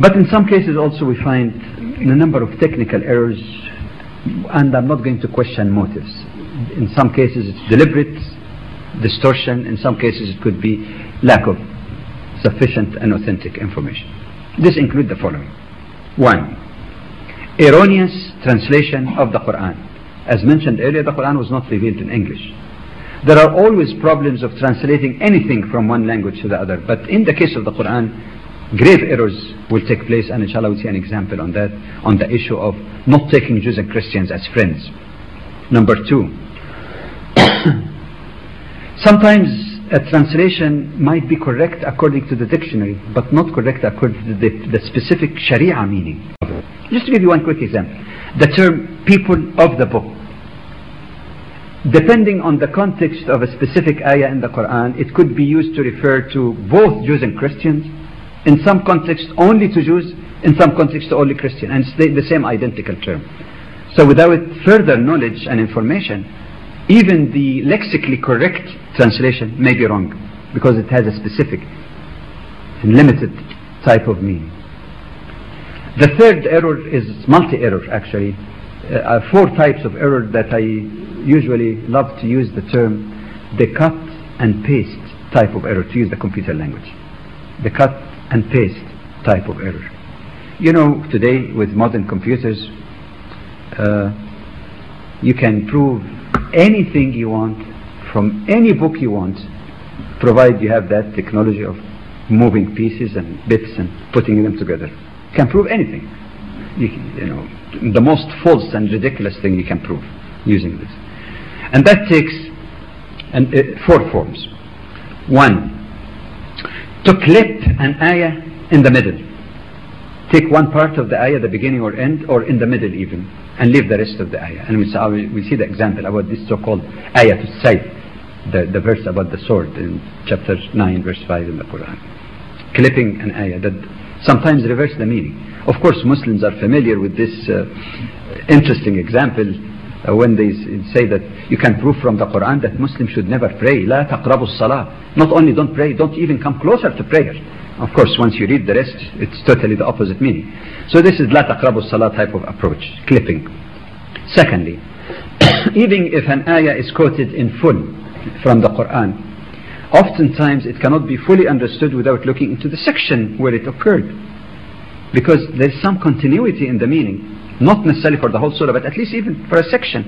But in some cases also we find a number of technical errors, and I'm not going to question motives. In some cases it's deliberate distortion, in some cases it could be lack of sufficient and authentic information. This includes the following. 1. Erroneous translation of the Quran. As mentioned earlier, the Quran was not revealed in English. There are always problems of translating anything from one language to the other, but in the case of the Quran, grave errors will take place, and inshallah we'll see an example on that, on the issue of not taking Jews and Christians as friends. Number 2. Sometimes a translation might be correct according to the dictionary, but not correct according to the specific Sharia meaning. Just to give you one quick example. The term people of the book. Depending on the context of a specific ayah in the Quran, it could be used to refer to both Jews and Christians. In some context only to Jews, in some context only Christian, and it's the same identical term. So without further knowledge and information, even the lexically correct translation may be wrong, because it has a specific and limited type of meaning. The third error is multi-error actually. 4 types of error that I usually love to use the term the cut and paste type of error, to use the computer language. The cut and paste type of error. You know, today with modern computers, you can prove anything you want from any book you want, provided you have that technology of moving pieces and bits and putting them together. You can prove anything. You know, the most false and ridiculous thing you can prove using this. And that takes 4 forms. 1. To clip an ayah in the middle. Take one part of the ayah, the beginning or end, or in the middle even, and leave the rest of the ayah. And we see the example about this so-called ayah to sayf, the verse about the sword in chapter 9 verse 5 in the Quran. Clipping an ayah that sometimes reverse the meaning. Of course Muslims are familiar with this interesting example when they say that you can prove from the Quran that Muslims should never pray. لا تقربوا الصلاة. Not only don't pray, don't even come closer to prayer. Of course once you read the rest, it's totally the opposite meaning. So this is لا تقربوا الصلاة type of approach, clipping. Secondly, even if an ayah is quoted in full from the Quran, oftentimes it cannot be fully understood without looking into the section where it occurred, because there is some continuity in the meaning, not necessarily for the whole surah, but at least even for a section,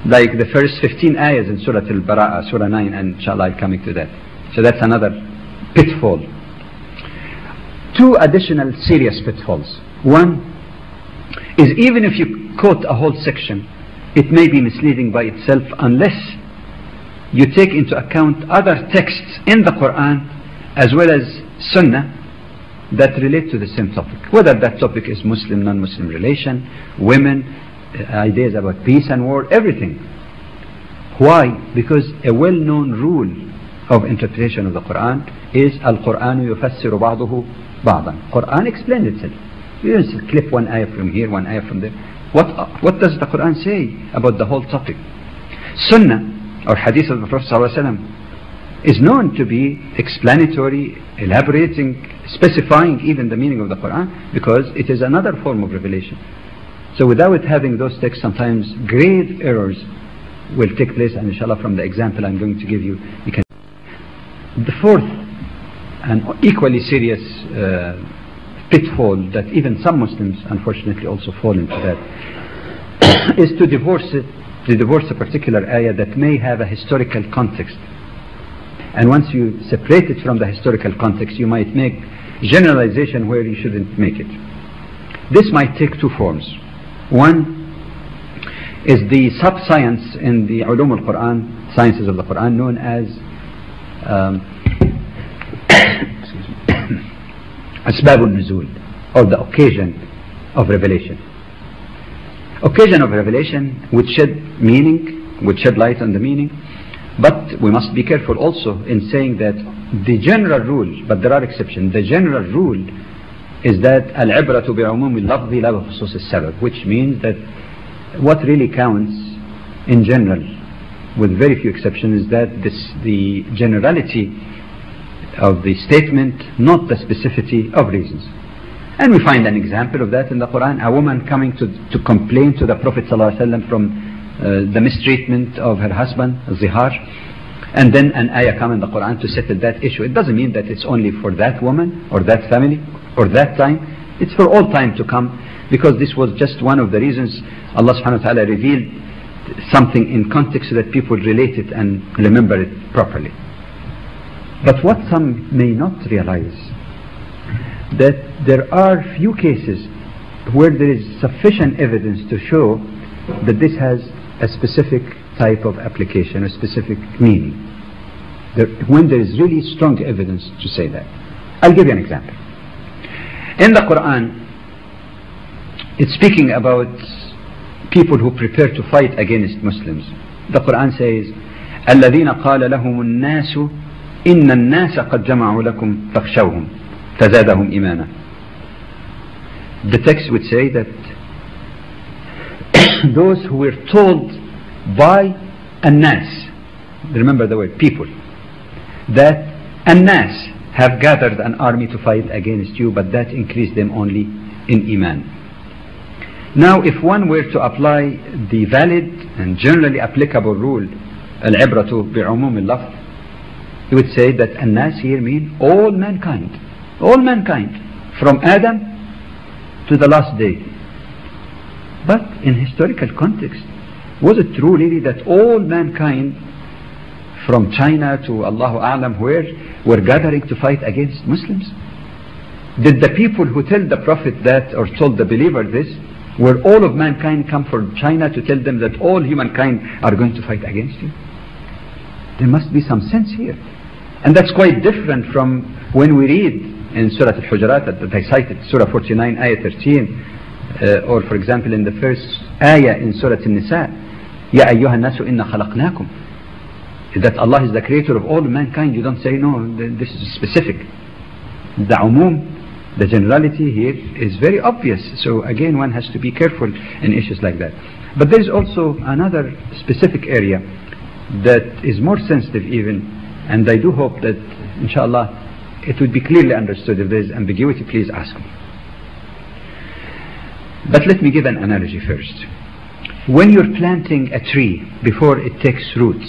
like the first 15 ayahs in Surah Al-Bara'ah, Surah 9, and inshallah I'm coming to that. So that's another pitfall. 2 additional serious pitfalls. One is, even if you quote a whole section, it may be misleading by itself unless you take into account other texts in the Quran as well as Sunnah that relate to the same topic, whether that topic is Muslim, non-Muslim relation, women, ideas about peace and war, everything. Why? Because a well-known rule of interpretation of the Quran is Al-Qur'anu yufassiru ba'duhu ba'dan. Quran explains itself. You don't clip one ayah from here, one ayah from there. What does the Quran say about the whole topic? Sunnah or hadith of the Prophet ﷺ is known to be explanatory, elaborating, specifying even the meaning of the Quran, because it is another form of revelation. So without having those texts, sometimes grave errors will take place, and inshallah from the example I'm going to give you, you can. The fourth and equally serious pitfall that even some Muslims unfortunately also fall into that is to divorce a particular ayah that may have a historical context. And once you separate it from the historical context, you might make generalization where you shouldn't make it. This might take 2 forms. One is the sub-science in the ulum al-Quran, sciences of the Quran, known as Asbab al-Nuzul, or the occasion of revelation. Occasion of revelation would shed meaning, would shed light on the meaning, but we must be careful also in saying that the general rule, but there are exceptions, the general rule is that al-ibratu bi'umumi al-lafzi la bi khusus al-sabab, which means that what really counts in general, with very few exceptions, is that the generality of the statement, not the specificity of reasons. And we find an example of that in the Quran, a woman coming to complain to the Prophet ﷺ from the mistreatment of her husband, zihar, and then an ayah come in the Quran to settle that issue. It doesn't mean that it's only for that woman or that family or that time. It's for all time to come, because this was just one of the reasons Allah subhanahu wa ta'ala revealed something in context so that people relate it and remember it properly. But what some may not realize, that there are few cases where there is sufficient evidence to show that this has a specific type of application, a specific meaning. When there is really strong evidence to say that. I'll give you an example. In the Quran, it's speaking about people who prepare to fight against Muslims. The Quran says, الَّذِينَ قَالَ لَهُمُ النَّاسُ إِنَّ النَّاسَ قَدْ جَمَعُوا لَكُمْ فَاخْشَوْهُمْ فَزَادَهُمْ إِيمَانًا. The text would say that those who were told by an-nas, remember the word people, that an-nas have gathered an army to fight against you, but that increased them only in iman. Now if one were to apply the valid and generally applicable rule, al-ibratu bi'umum al-lafz, he would say that an-nas here mean all mankind, from Adam to the last day. But in historical context, was it true really that all mankind from China to Allahu A'lam where were gathering to fight against Muslims? Did the people who tell the Prophet that, or told the believer this, were all of mankind come from China to tell them that all humankind are going to fight against you? There must be some sense here. And that's quite different from when we read in Surah Al-Hujurat that I cited, Surah 49, Ayah 13, or for example in the first Ayah in Surah Al-Nisa, Ya ayyuha nasu inna khalaqnakum, that Allah is the creator of all mankind. You don't say, no, this is specific. The umum, the generality here is very obvious. So again, one has to be careful in issues like that. But there is also another specific area that is more sensitive even, and I do hope that inshallah it would be clearly understood. If there is ambiguity, please ask me. But let me give an analogy first. When you're planting a tree before it takes root,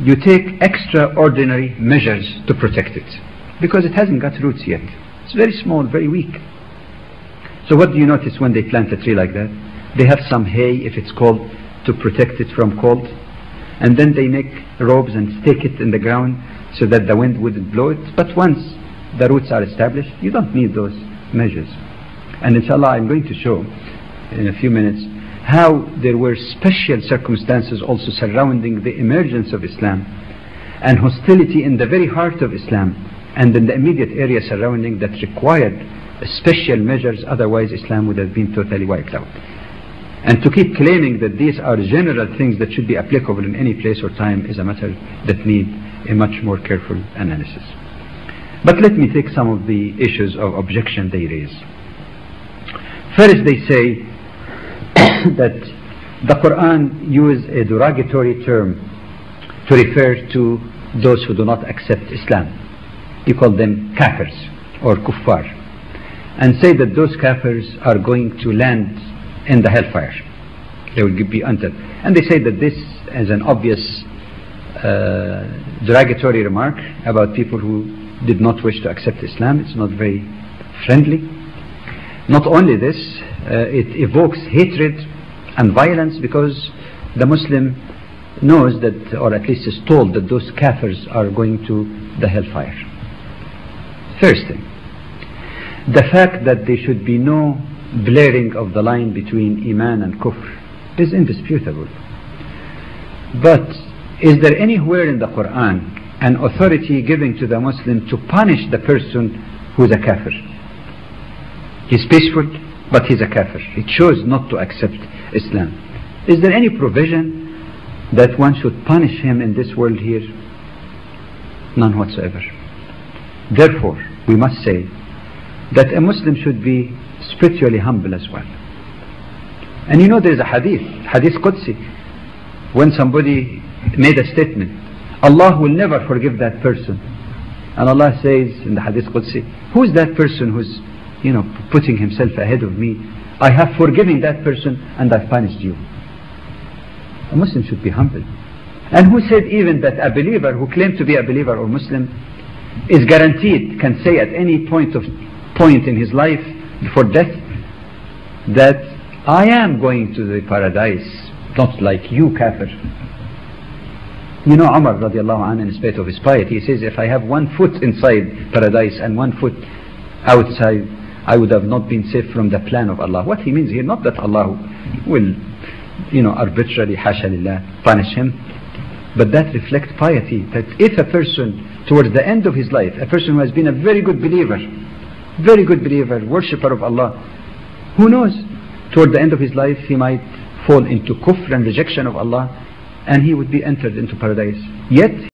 you take extraordinary measures to protect it, because it hasn't got roots yet. It's very small, very weak. So what do you notice when they plant a tree like that? They have some hay, if it's cold, to protect it from cold, and then they make ropes and stake it in the ground so that the wind wouldn't blow it. But once the roots are established, you don't need those measures. And inshallah I'm going to show in a few minutes how there were special circumstances also surrounding the emergence of Islam, and hostility in the very heart of Islam and in the immediate area surrounding that required special measures, otherwise Islam would have been totally wiped out. And to keep claiming that these are general things that should be applicable in any place or time is a matter that need a much more careful analysis. But let me take some of the issues of objection they raise. First, they say that the Quran uses a derogatory term to refer to those who do not accept Islam. You call them kafirs or kuffar, and say that those kafirs are going to land in the hellfire. They will be entered. And they say that this is an obvious derogatory remark about people who did not wish to accept Islam. It's not very friendly. Not only this, it evokes hatred and violence, because the Muslim knows that, or at least is told that those kafirs are going to the hellfire. First thing, the fact that there should be no blurring of the line between Iman and Kufr is indisputable. But is there anywhere in the Quran an authority given to the Muslim to punish the person who is a kafir? He's peaceful, but he's a kafir. He chose not to accept Islam. Is there any provision that one should punish him in this world here? None whatsoever. Therefore, we must say that a Muslim should be spiritually humble as well. And you know, there is a hadith Qudsi, when somebody made a statement, Allah will never forgive that person. And Allah says in the hadith Qudsi, who is that person who's putting himself ahead of me. I have forgiven that person and I've punished you. A Muslim should be humble. And who said even that a believer who claimed to be a believer or Muslim is guaranteed, can say at any point in his life before death that I am going to the paradise, not like you, kafir. Umar radiallahu anhu, in spite of his piety, he says, if I have 1 foot inside paradise and 1 foot outside, I would have not been safe from the plan of Allah. What he means here, not that Allah will arbitrarily, hasha lillah, punish him, but that reflects piety, that if a person towards the end of his life, a person who has been a very good believer, worshipper of Allah, who knows, toward the end of his life he might fall into kufr and rejection of Allah, and he would be entered into paradise. Yet